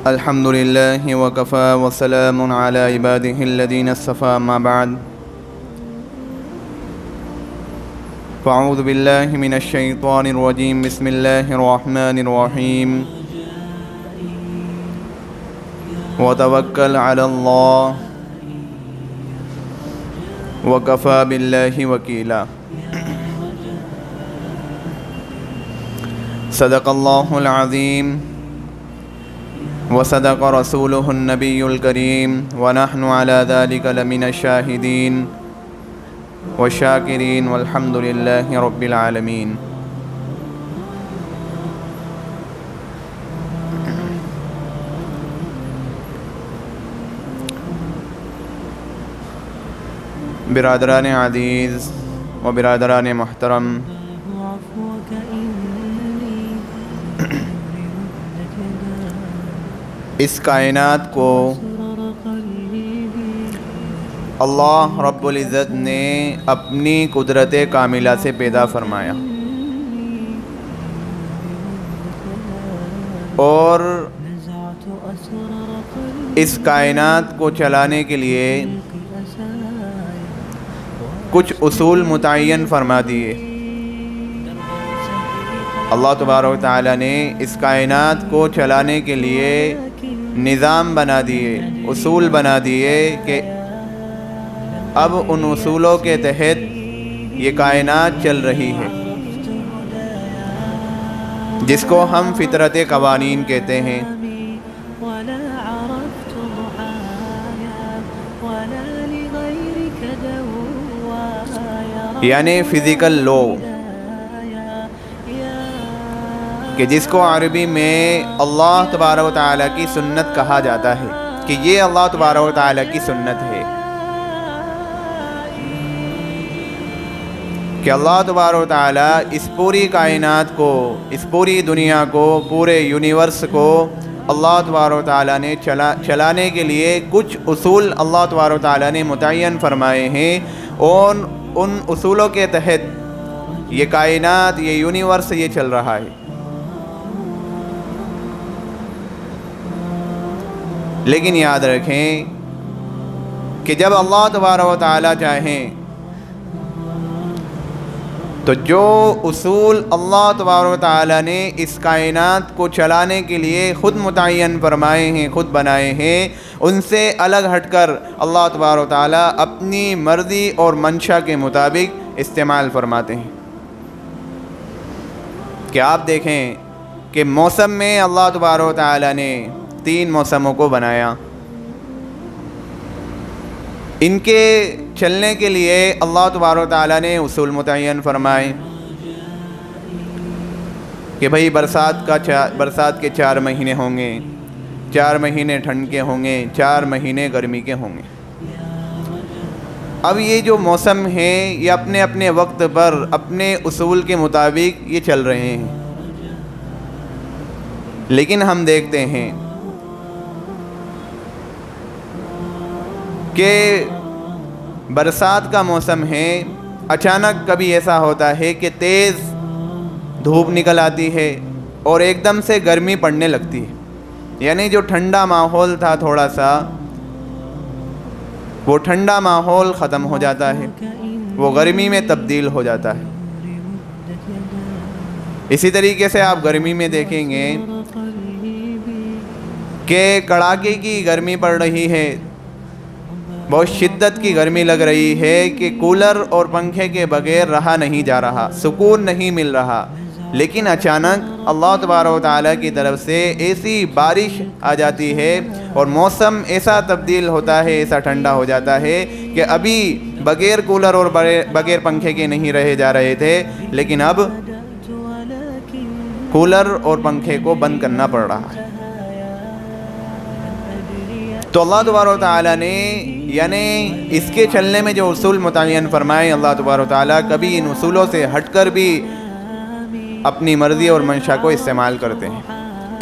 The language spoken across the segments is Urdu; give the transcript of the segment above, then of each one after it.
الحمد لله وكفى وسلام على عباده الذين اصطفى ما بعد فأعوذ بالله من الشيطان الرجيم بسم الله الرحمن الرحيم وتوكل على الله وكفى بالله وكيلا صدق الله العظيم وصدق رسوله النبي الكريم ونحن على ذلك لمن الشاهدين والشاكرين والحمد لله رب العالمين. برادران عزیز و برادران محترم، اس کائنات کو اللہ رب العزت نے اپنی قدرت کاملہ سے پیدا فرمایا اور اس کائنات کو چلانے کے لیے کچھ اصول متعین فرما دیے. اللہ تبارک و تعالیٰ نے اس کائنات کو چلانے کے لیے نظام بنا دیے، اصول بنا دیے کہ اب ان اصولوں کے تحت یہ کائنات چل رہی ہے، جس کو ہم فطرت قوانین کہتے ہیں. یعنی فزیکل لا، کہ جس کو عربی میں اللہ تبارک و تعالیٰ کی سنت کہا جاتا ہے، کہ یہ اللہ تبارک و تعالیٰ کی سنت ہے کہ اللہ تبارک و تعالیٰ اس پوری کائنات کو، اس پوری دنیا کو، پورے یونیورس کو اللہ تبارک و تعالیٰ نے چلانے کے لیے کچھ اصول اللہ تبارک و تعالیٰ نے متعین فرمائے ہیں، اور ان اصولوں کے تحت یہ کائنات، یہ یونیورس یہ چل رہا ہے. لیکن یاد رکھیں کہ جب اللہ تبارک و تعالیٰ چاہیں تو جو اصول اللہ تبارک و تعالیٰ نے اس کائنات کو چلانے کے لیے خود متعین فرمائے ہیں، خود بنائے ہیں، ان سے الگ ہٹ کر اللہ تبارک و تعالیٰ اپنی مرضی اور منشا کے مطابق استعمال فرماتے ہیں. کہ آپ دیکھیں کہ موسم میں اللہ تبارک و تعالیٰ نے 3 موسموں کو بنایا، ان کے چلنے کے لیے اللہ تبارک و تعالیٰ نے اصول متعین فرمائے کہ بھئی برسات کے 4 مہینے ہوں گے، 4 مہینے ٹھنڈ کے ہوں گے، 4 مہینے گرمی کے ہوں گے. اب یہ جو موسم ہیں یہ اپنے اپنے وقت پر اپنے اصول کے مطابق یہ چل رہے ہیں. لیکن ہم دیکھتے ہیں کہ برسات کا موسم ہے، اچانک کبھی ایسا ہوتا ہے کہ تیز دھوپ نکل آتی ہے اور ایک دم سے گرمی پڑنے لگتی ہے. یعنی جو ٹھنڈا ماحول تھا تھوڑا سا، وہ ٹھنڈا ماحول ختم ہو جاتا ہے، وہ گرمی میں تبدیل ہو جاتا ہے. اسی طریقے سے آپ گرمی میں دیکھیں گے کہ کڑاکے کی گرمی پڑ رہی ہے، بہت شدت کی گرمی لگ رہی ہے کہ کولر اور پنکھے کے بغیر رہا نہیں جا رہا، سکون نہیں مل رہا. لیکن اچانک اللہ تبارک و تعالیٰ کی طرف سے ایسی بارش آ جاتی ہے اور موسم ایسا تبدیل ہوتا ہے، ایسا ٹھنڈا ہو جاتا ہے کہ ابھی بغیر کولر اور بغیر پنکھے کے نہیں رہے جا رہے تھے، لیکن اب کولر اور پنکھے کو بند کرنا پڑ رہا ہے. تو اللہ تبارک و تعالیٰ نے یعنی اس کے چلنے میں جو اصول متعین فرمائے، اللہ تبارک و تعالیٰ کبھی ان اصولوں سے ہٹ کر بھی اپنی مرضی اور منشا کو استعمال کرتے ہیں.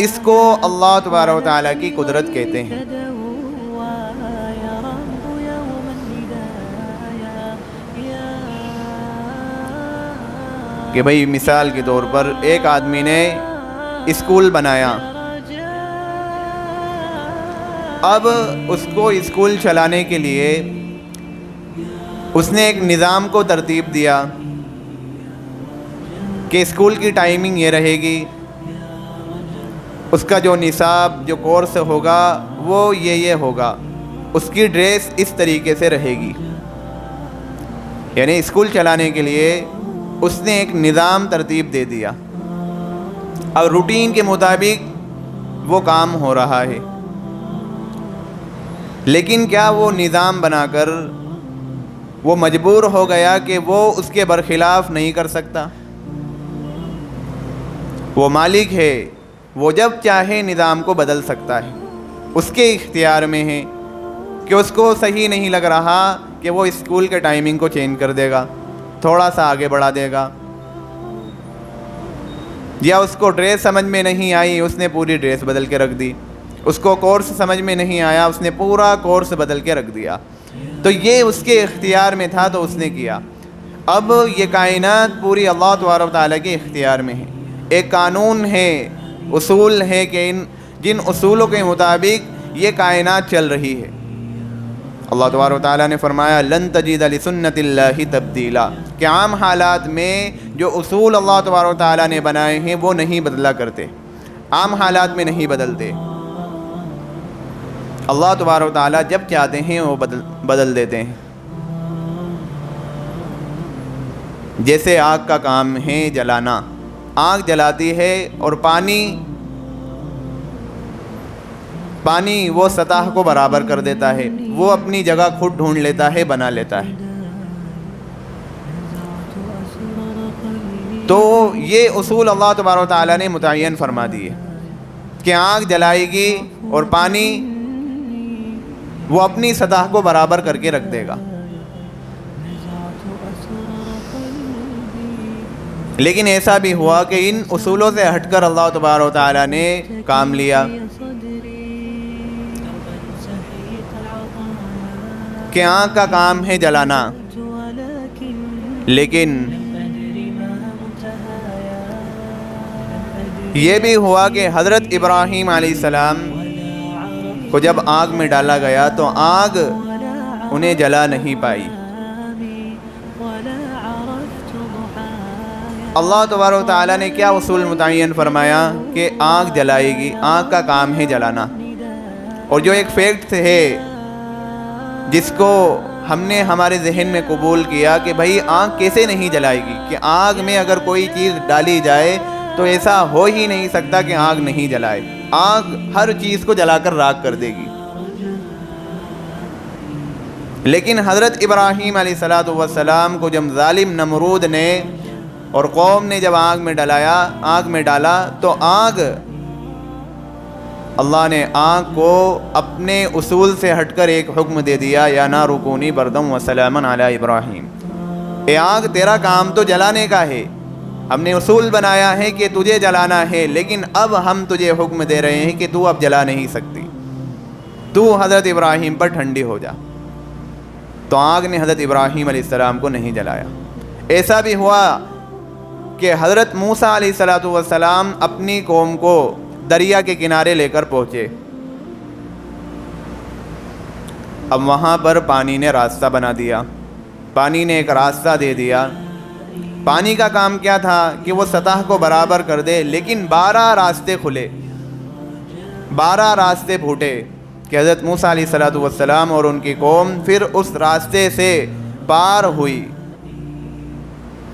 اس کو اللہ تبارک و تعالیٰ کی قدرت کہتے ہیں. کہ بھئی مثال کے طور پر ایک آدمی نے اسکول بنایا اب اس کو اسکول چلانے کے لیے اس نے ایک نظام کو ترتیب دیا کہ اسکول کی ٹائمنگ یہ رہے گی، اس کا جو نصاب جو کورس ہوگا وہ یہ ہوگا، اس کی ڈریس اس طریقے سے رہے گی۔ یعنی اسکول چلانے کے لیے اس نے ایک نظام ترتیب دے دیا، اب روٹین کے مطابق وہ کام ہو رہا ہے۔ لیکن کیا وہ نظام بنا کر وہ مجبور ہو گیا کہ وہ اس کے برخلاف نہیں کر سکتا؟ وہ مالک ہے، وہ جب چاہے نظام کو بدل سکتا ہے، اس کے اختیار میں ہے کہ اس کو صحیح نہیں لگ رہا کہ وہ اسکول کے ٹائمنگ کو چینج کر دے گا، تھوڑا سا آگے بڑھا دے گا، یا اس کو ڈریس سمجھ میں نہیں آئی اس نے پوری ڈریس بدل کے رکھ دی، اس کو کورس سمجھ میں نہیں آیا اس نے پورا کورس بدل کے رکھ دیا۔ تو یہ اس کے اختیار میں تھا تو اس نے کیا۔ اب یہ کائنات پوری اللہ تبارک و تعالیٰ کے اختیار میں ہے، ایک قانون ہے، اصول ہے کہ جن اصولوں کے مطابق یہ کائنات چل رہی ہے۔ اللہ تبارک و تعالیٰ نے فرمایا لن تجد لسنت اللہ تبدیلا، کہ عام حالات میں جو اصول اللہ تبارک و تعالیٰ نے بنائے ہیں وہ نہیں بدلا کرتے، عام حالات میں نہیں بدلتے۔ اللہ تبارک و تعالیٰ جب چاہتے ہیں وہ بدل دیتے ہیں۔ جیسے آگ کا کام ہے جلانا، آگ جلاتی ہے اور پانی وہ سطح کو برابر کر دیتا ہے، وہ اپنی جگہ خود ڈھونڈ لیتا ہے، بنا لیتا ہے۔ تو یہ اصول اللہ تبارک و تعالیٰ نے متعین فرما دیے کہ آگ جلائے گی اور پانی وہ اپنی سطح کو برابر کر کے رکھ دے گا۔ لیکن ایسا بھی ہوا کہ ان اصولوں سے ہٹ کر اللہ تبارک و تعالیٰ نے کام لیا کہ آنکھ کا کام ہے جلانا، لیکن یہ بھی ہوا کہ حضرت ابراہیم علیہ السلام کو جب آگ میں ڈالا گیا تو آگ انہیں جلا نہیں پائی۔ اللہ تبارک و تعالیٰ نے کیا اصول متعین فرمایا کہ آگ جلائے گی، آگ کا کام ہے جلانا۔ اور جو ایک فیکٹ ہے جس کو ہم نے ہمارے ذہن میں قبول کیا کہ بھائی آگ کیسے نہیں جلائے گی، کہ آگ میں اگر کوئی چیز ڈالی جائے تو ایسا ہو ہی نہیں سکتا کہ آگ نہیں جلائے، آگ ہر چیز کو جلا کر راکھ کر دے گی۔ لیکن حضرت ابراہیم علیہ السلام کو جب ظالم نمرود نے اور قوم نے جب آگ میں ڈالا تو اللہ نے آگ کو اپنے اصول سے ہٹ کر ایک حکم دے دیا، یا نار کونی بردم و سلاما علی ابراہیم، اے آگ تیرا کام تو جلانے کا ہے، ہم نے اصول بنایا ہے کہ تجھے جلانا ہے، لیکن اب ہم تجھے حکم دے رہے ہیں کہ تو اب جلا نہیں سکتی، تو حضرت ابراہیم پر ٹھنڈی ہو جا۔ تو آگ نے حضرت ابراہیم علیہ السلام کو نہیں جلایا۔ ایسا بھی ہوا کہ حضرت موسیٰ علیہ السلام اپنی قوم کو دریا کے کنارے لے کر پہنچے، اب وہاں پر پانی نے راستہ بنا دیا، پانی نے ایک راستہ دے دیا۔ پانی کا کام کیا تھا کہ وہ سطح کو برابر کر دے، لیکن 12 راستے کھلے، 12 راستے پھوٹے کہ حضرت موسیٰ علیہ السلام اور ان کی قوم پھر اس راستے سے پار ہوئی۔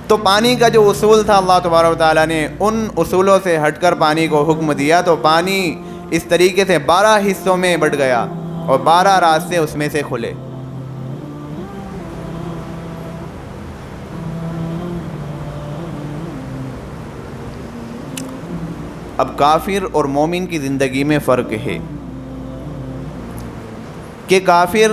تو پانی کا جو اصول تھا اللہ تبارک و تعالیٰ نے ان اصولوں سے ہٹ کر پانی کو حکم دیا، تو پانی اس طریقے سے 12 حصوں میں بٹ گیا اور 12 راستے اس میں سے کھلے۔ اب کافر اور مومن کی زندگی میں فرق ہے کہ کافر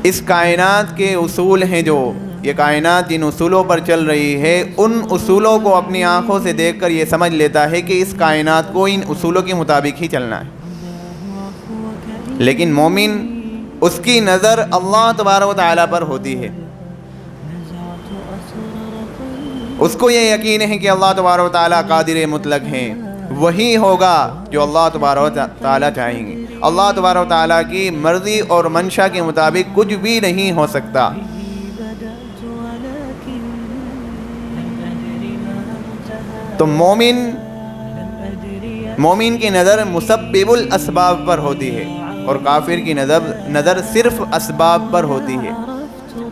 اس کائنات کے اصول ہیں، جو یہ کائنات جن اصولوں پر چل رہی ہے ان اصولوں کو اپنی آنکھوں سے دیکھ کر یہ سمجھ لیتا ہے کہ اس کائنات کو ان اصولوں کے مطابق ہی چلنا ہے۔ لیکن مومن اس کی نظر اللہ تبارک و تعالیٰ پر ہوتی ہے، اس کو یہ یقین ہے کہ اللہ تبارک و تعالیٰ قادر مطلق ہیں، وہی ہوگا جو اللہ تبارک و تعالیٰ چاہیں گے۔ اللہ تبارک و تعالیٰ کی مرضی اور منشا کے مطابق کچھ بھی نہیں ہو سکتا۔ تو مومن کی نظر مسبب الاسباب پر ہوتی ہے اور کافر کی نظر صرف اسباب پر ہوتی ہے۔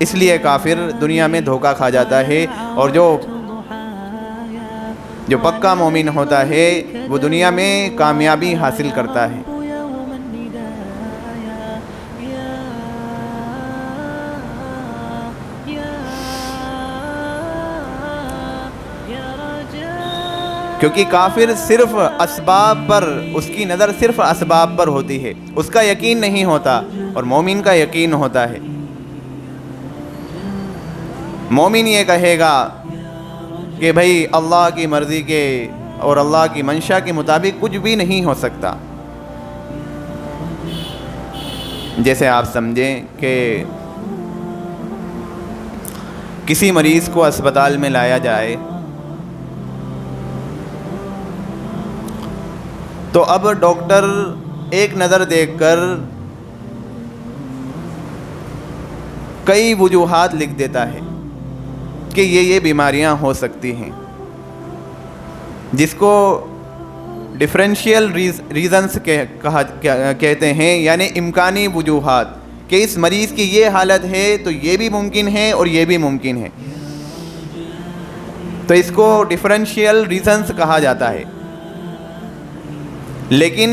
اس لیے کافر دنیا میں دھوکہ کھا جاتا ہے، اور جو پکا مومن ہوتا ہے وہ دنیا میں کامیابی حاصل کرتا ہے۔ کیونکہ کافر صرف اسباب پر، اس کی نظر صرف اسباب پر ہوتی ہے، اس کا یقین نہیں ہوتا، اور مومن کا یقین ہوتا ہے۔ مومن یہ کہے گا کہ بھئی اللہ کی مرضی کے اور اللہ کی منشا کے مطابق کچھ بھی نہیں ہو سکتا۔ جیسے آپ سمجھیں کہ کسی مریض کو اسپتال میں لایا جائے تو اب ڈاکٹر ایک نظر دیکھ کر کئی وجوہات لکھ دیتا ہے کہ یہ بیماریاں ہو سکتی ہیں، جس کو ڈفرینشیل ریزنز کہتے ہیں، یعنی امکانی وجوہات، کہ اس مریض کی یہ حالت ہے تو یہ بھی ممکن ہے اور یہ بھی ممکن ہے، تو اس کو ڈفرینشیل ریزنز کہا جاتا ہے۔ لیکن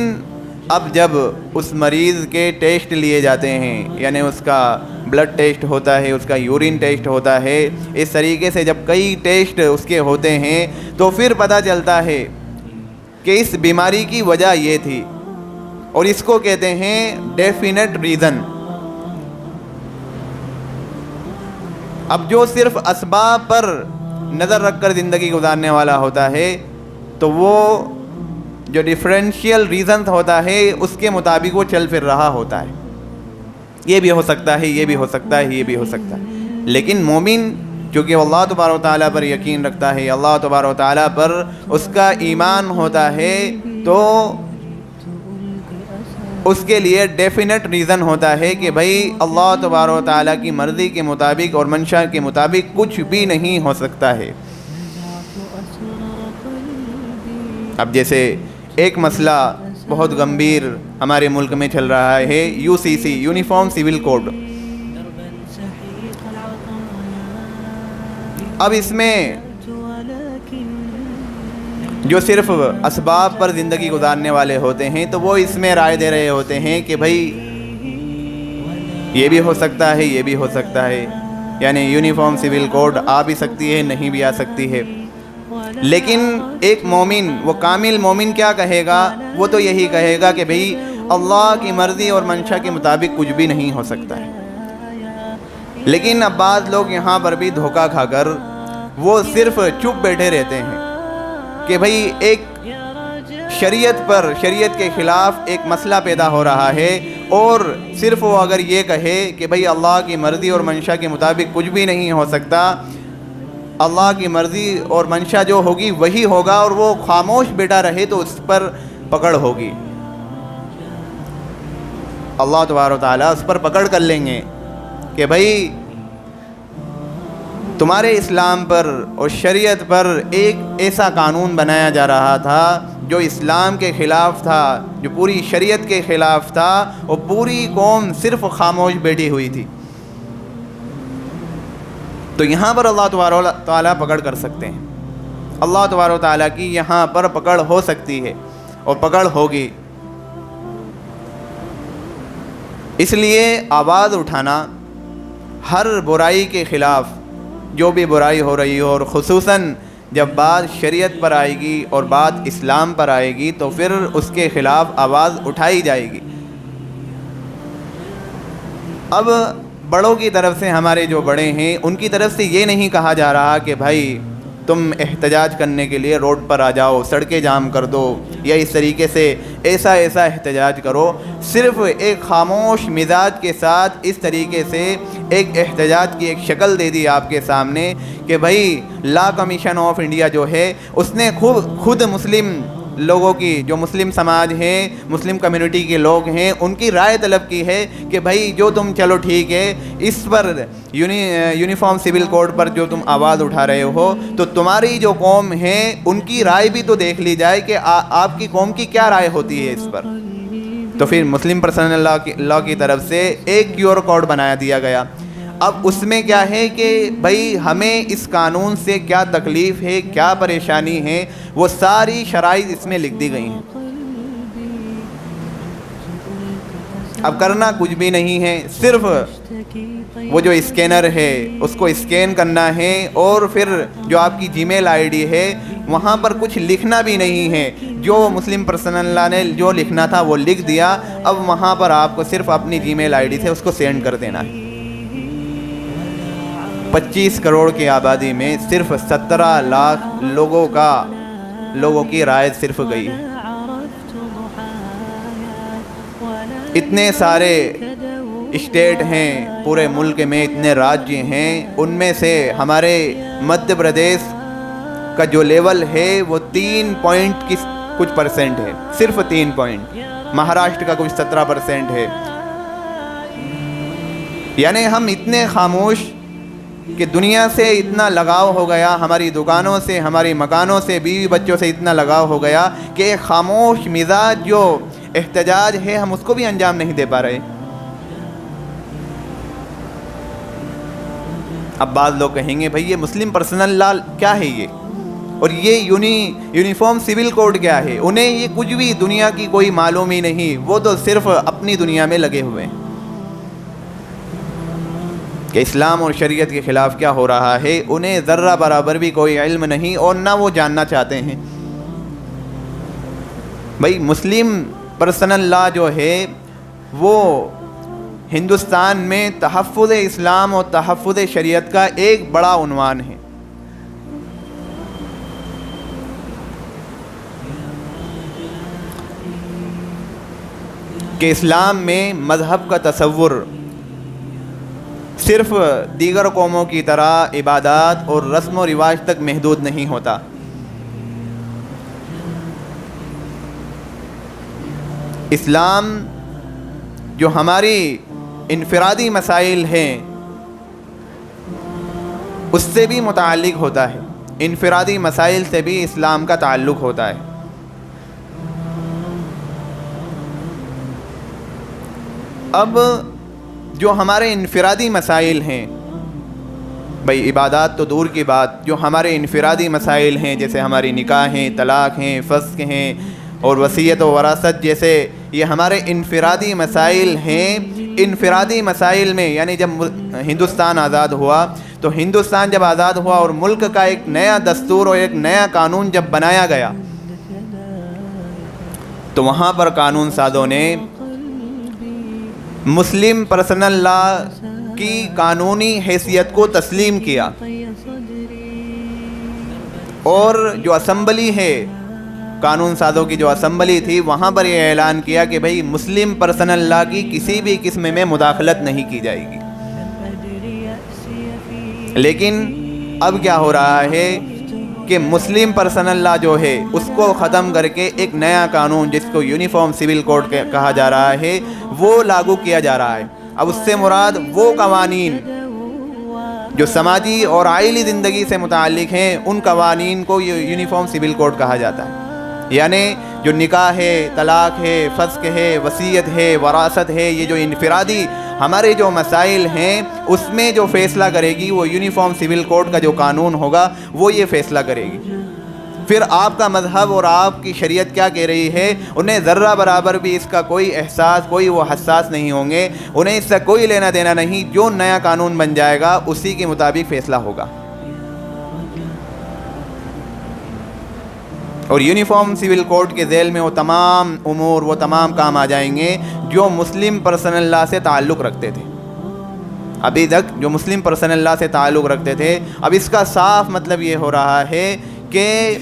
اب جب اس مریض کے ٹیسٹ لیے جاتے ہیں، یعنی اس کا بلڈ ٹیسٹ ہوتا ہے، اس کا یورین ٹیسٹ ہوتا ہے، اس طریقے سے جب کئی ٹیسٹ اس کے ہوتے ہیں تو پھر پتہ چلتا ہے کہ اس بیماری کی وجہ یہ تھی، اور اس کو کہتے ہیں ڈیفینٹ ریزن۔ اب جو صرف اسباب پر نظر رکھ کر زندگی گزارنے والا ہوتا ہے تو وہ جو ڈفرینشیل ریزن ہوتا ہے اس کے مطابق وہ چل پھر رہا ہوتا ہے، یہ بھی ہو سکتا ہے، یہ بھی ہو سکتا ہے، یہ بھی ہو سکتا ہے۔ لیکن مومن چونکہ اللہ تبارک و تعالیٰ پر یقین رکھتا ہے، اللہ تبارک و تعالیٰ پر اس کا ایمان ہوتا ہے، تو اس کے لیے ڈیفینٹ ریزن ہوتا ہے کہ بھئی اللہ تبارک و تعالیٰ کی مرضی کے مطابق اور منشا کے مطابق کچھ بھی نہیں ہو سکتا ہے۔ اب جیسے ایک مسئلہ بہت گمبھیر ہمارے ملک میں چل رہا ہے، UCC یونیفارم سول کوڈ۔ اب اس میں جو صرف اسباب پر زندگی گزارنے والے ہوتے ہیں تو وہ اس میں رائے دے رہے ہوتے ہیں کہ بھئی یہ بھی ہو سکتا ہے، یہ بھی ہو سکتا ہے، یعنی یونیفارم سول کوڈ آ بھی سکتی ہے، نہیں بھی آ سکتی ہے۔ لیکن ایک مومن، وہ کامل مومن کیا کہے گا؟ وہ تو یہی کہے گا کہ بھئی اللہ کی مرضی اور منشا کے مطابق کچھ بھی نہیں ہو سکتا ہے۔ لیکن اب بعض لوگ یہاں پر بھی دھوکہ کھا کر وہ صرف چپ بیٹھے رہتے ہیں کہ بھئی ایک شریعت کے خلاف ایک مسئلہ پیدا ہو رہا ہے، اور صرف وہ اگر یہ کہے کہ بھئی اللہ کی مرضی اور منشا کے مطابق کچھ بھی نہیں ہو سکتا، اللہ کی مرضی اور منشا جو ہوگی وہی ہوگا، اور وہ خاموش بیٹھا رہے تو اس پر پکڑ ہوگی، اللہ تبارک و تعالیٰ اس پر پکڑ کر لیں گے کہ بھئی تمہارے اسلام پر اور شریعت پر ایک ایسا قانون بنایا جا رہا تھا جو اسلام کے خلاف تھا، جو پوری شریعت کے خلاف تھا، اور پوری قوم صرف خاموش بیٹھی ہوئی تھی۔ تو یہاں پر اللہ تبارک و تعالیٰ پکڑ کر سکتے ہیں، اللہ تبارک و تعالیٰ کی یہاں پر پکڑ ہو سکتی ہے اور پکڑ ہوگی۔ اس لیے آواز اٹھانا ہر برائی کے خلاف، جو بھی برائی ہو رہی ہو، اور خصوصاً جب بات شریعت پر آئے گی اور بات اسلام پر آئے گی تو پھر اس کے خلاف آواز اٹھائی جائے گی۔ اب بڑوں کی طرف سے، ہمارے جو بڑے ہیں ان کی طرف سے یہ نہیں کہا جا رہا کہ بھائی تم احتجاج کرنے کے لیے روڈ پر آ جاؤ، سڑکیں جام کر دو، یا اس طریقے سے ایسا احتجاج کرو۔ صرف ایک خاموش مزاج کے ساتھ اس طریقے سے ایک احتجاج کی ایک شکل دے دی آپ کے سامنے کہ بھائی لا کمیشن آف انڈیا جو ہے اس نے خود مسلم لوگوں کی جو مسلم سماج ہیں، مسلم کمیونٹی کے لوگ ہیں، ان کی رائے طلب کی ہے کہ بھائی جو تم چلو ٹھیک ہے اس پر یونیفارم سول کوڈ پر جو تم آواز اٹھا رہے ہو تو تمہاری جو قوم ہے ان کی رائے بھی تو دیکھ لی جائے کہ آپ کی قوم کی کیا رائے ہوتی ہے اس پر۔ تو پھر مسلم پرسنل لا کی طرف سے ایک کیو آر کوڈ بنایا دیا گیا۔ اب اس میں کیا ہے کہ بھائی ہمیں اس قانون سے کیا تکلیف ہے، کیا پریشانی ہے، وہ ساری شرائط اس میں لکھ دی گئی ہیں۔ اب کرنا کچھ بھی نہیں ہے، صرف وہ جو اسکینر ہے اس کو اسکین کرنا ہے، اور پھر جو آپ کی جی میل آئی ڈی ہے وہاں پر کچھ لکھنا بھی نہیں ہے، جو مسلم پرسنل لا نے جو لکھنا تھا وہ لکھ دیا۔ اب وہاں پر آپ کو صرف اپنی جی میل آئی ڈی سے اس کو سینڈ کر دینا ہے۔ 25 کروڑ کی آبادی میں صرف 17 لاکھ لوگوں کی رائے صرف گئی ہے۔ اتنے سارے اسٹیٹ ہیں پورے ملک میں، اتنے راجیہ ہیں، ان میں سے ہمارے مدھیہ پردیش کا جو لیول ہے وہ 3 کچھ پرسنٹ ہے، صرف 3 پوائنٹ۔ مہاراشٹر کا کچھ 17% ہے۔ یعنی ہم اتنے خاموش کہ دنیا سے اتنا لگاؤ ہو گیا، ہماری دکانوں سے، ہماری مکانوں سے، بیوی بچوں سے اتنا لگاؤ ہو گیا کہ ایک خاموش مزاج جو احتجاج ہے ہم اس کو بھی انجام نہیں دے پا رہے۔ اب بعض لوگ کہیں گے بھئی یہ مسلم پرسنل لا کیا ہے یہ، اور یہ یونیفارم سول کوڈ کیا ہے؟ انہیں یہ کچھ بھی دنیا کی کوئی معلوم ہی نہیں، وہ تو صرف اپنی دنیا میں لگے ہوئے ہیں کہ اسلام اور شریعت کے خلاف کیا ہو رہا ہے۔ انہیں ذرہ برابر بھی کوئی علم نہیں، اور نہ وہ جاننا چاہتے ہیں۔ بھئی مسلم پرسنل لا جو ہے وہ ہندوستان میں تحفظ اسلام اور تحفظ شریعت کا ایک بڑا عنوان ہے۔ کہ اسلام میں مذہب کا تصور صرف دیگر قوموں کی طرح عبادات اور رسم و رواج تک محدود نہیں ہوتا۔ اسلام جو ہماری انفرادی مسائل ہیں اس سے بھی متعلق ہوتا ہے، انفرادی مسائل سے بھی اسلام کا تعلق ہوتا ہے۔ اب جو ہمارے انفرادی مسائل ہیں، بھئی عبادات تو دور کی بات، جو ہمارے انفرادی مسائل ہیں جیسے ہماری نکاح ہیں، طلاق ہیں، فسخ ہیں اور وصیت و وراثت جیسے یہ ہمارے انفرادی مسائل ہیں۔ انفرادی مسائل میں یعنی جب ہندوستان آزاد ہوا تو ہندوستان جب آزاد ہوا اور ملک کا ایک نیا دستور اور ایک نیا قانون جب بنایا گیا تو وہاں پر قانون سازوں نے مسلم پرسنل لا کی قانونی حیثیت کو تسلیم کیا، اور جو اسمبلی ہے، قانون سازوں کی جو اسمبلی تھی، وہاں پر یہ اعلان کیا کہ بھئی مسلم پرسنل لا کی کسی بھی قسم میں مداخلت نہیں کی جائے گی۔ لیکن اب کیا ہو رہا ہے کہ مسلم پرسنل لا جو ہے اس کو ختم کر کے ایک نیا قانون جس کو یونیفارم سول کوڈ کہا جا رہا ہے وہ لاگو کیا جا رہا ہے۔ اب اس سے مراد وہ قوانین جو سماجی اور آئلی زندگی سے متعلق ہیں، ان قوانین کو یونیفارم سول کوڈ کہا جاتا ہے۔ یعنی جو نکاح ہے، طلاق ہے، فسخ ہے، وصیت ہے، وراثت ہے، یہ جو انفرادی ہمارے جو مسائل ہیں اس میں جو فیصلہ کرے گی وہ یونیفارم سول کوڈ کا جو قانون ہوگا وہ یہ فیصلہ کرے گی۔ پھر آپ کا مذہب اور آپ کی شریعت کیا کہہ رہی ہے انہیں ذرہ برابر بھی اس کا کوئی احساس، کوئی وہ حساس نہیں ہوں گے، انہیں اس سے کوئی لینا دینا نہیں۔ جو نیا قانون بن جائے گا اسی کے مطابق فیصلہ ہوگا، اور یونیفارم سول کوڈ کے ذیل میں وہ تمام امور، وہ تمام کام آ جائیں گے جو مسلم پرسنل لا سے تعلق رکھتے تھے۔ ابھی تک جو مسلم پرسنل لا سے تعلق رکھتے تھے، اب اس کا صاف مطلب یہ ہو رہا ہے کہ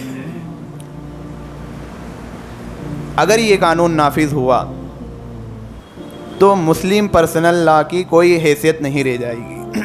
اگر یہ قانون نافذ ہوا تو مسلم پرسنل لا کی کوئی حیثیت نہیں رہ جائے گی۔